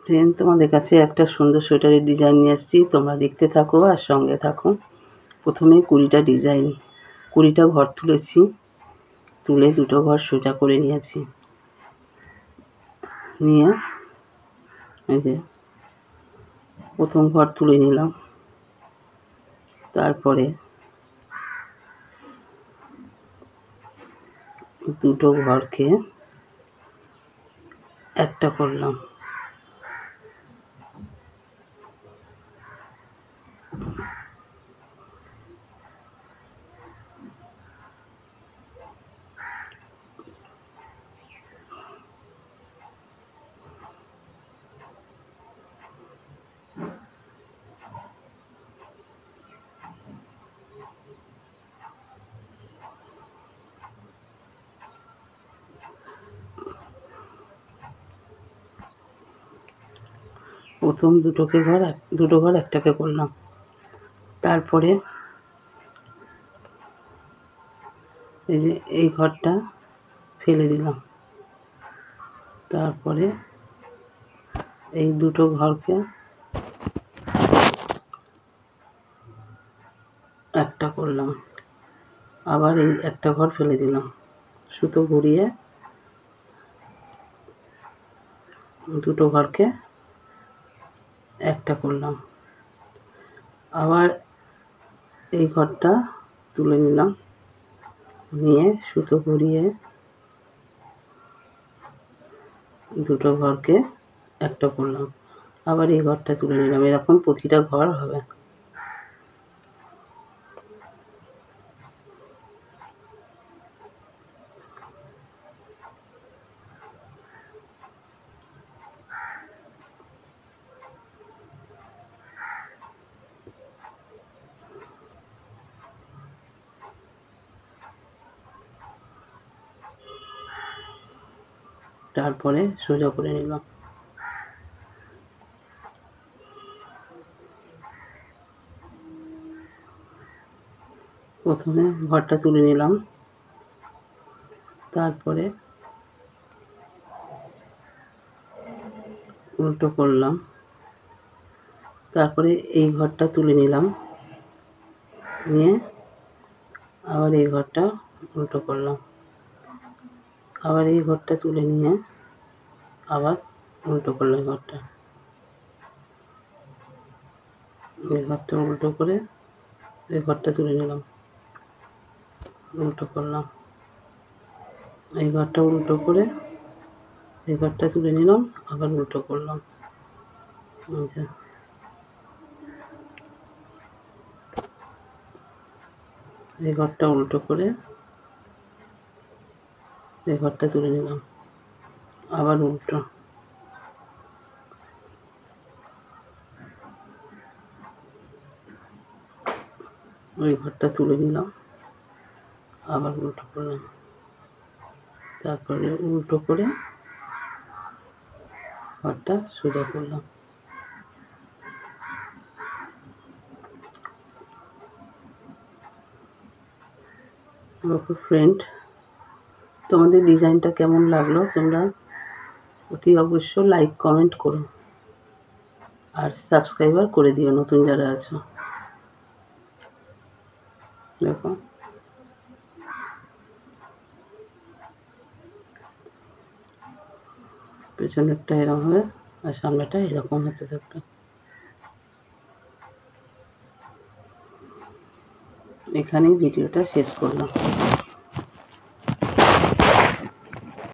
Friend, তোমাদের কাছে একটা সুন্দর সোয়েটারের ডিজাইন নিয়ে এসেছি। তোমরা দেখতে থাকো আর সঙ্গে থাকো। প্রথমে 20টা ডিজাইন, 20টা ঘর তুলেছি, তুলে দুটো ঘর সোজা করে নিয়েছি। নিয়ে এই যে প্রথম ঘর তুলে নিলাম, তারপরে দুটো ঘরকে একটা করলাম। প্রথম দুটো ঘর একটাকে করলাম, তারপরে এই যে এই ঘরটা ফেলে দিলাম, তারপরে এই দুটো ঘরকে একটা করলাম, আবার এই একটা ঘর ফেলে দিলাম, সুতো ঘুরিয়ে দুটো ঘরকে একটা করলাম, আবার এই ঘরটা তুলে নিলাম, নিয়ে সুতো ঘুরিয়ে দুটো ঘরকে একটা করলাম, আবার এই ঘরটা তুলে নিলাম। এরকম প্রতিটা ঘর হবে। তারপরে সোজা করে নিলাম। প্রথমে ঘরটা তুলে নিলাম, তারপরে উল্টো করলাম, তারপরে এই ঘরটা তুলে নিলাম, নিয়ে আবার এই ঘরটা উল্টো করলাম, আবার এই ঘরটা তুলে নিয়ে আবার উল্টো করলাম। এই ঘরটা উল্টো করে এই ঘরটা তুলে নিলাম, উল্টো করলাম, এই ঘরটা উল্টো করে এই ঘরটা তুলে নিলাম, আবার উল্টো করলাম। আচ্ছা, এই ঘরটা উল্টো করে এই ঘরটা তুলে নিলাম, আবার উল্টো, ওই ঘরটা তুলে নিলাম, আবার উল্টো করলাম, তারপরে উল্টো করে ঘরটা সোজা করলাম। ওকে ফ্রেন্ড, তোমাদের ডিজাইনটা কেমন লাগলো তোমরা অতি অবশ্য লাইক কমেন্ট করো, আর সাবস্ক্রাইবার করে দিও নতুন যারা আছো। দেখো, পেছনেরটা এরকম হবে আর সামনেটা এরকম হতে থাকবে। এখানেই ভিডিওটা শেষ করলাম।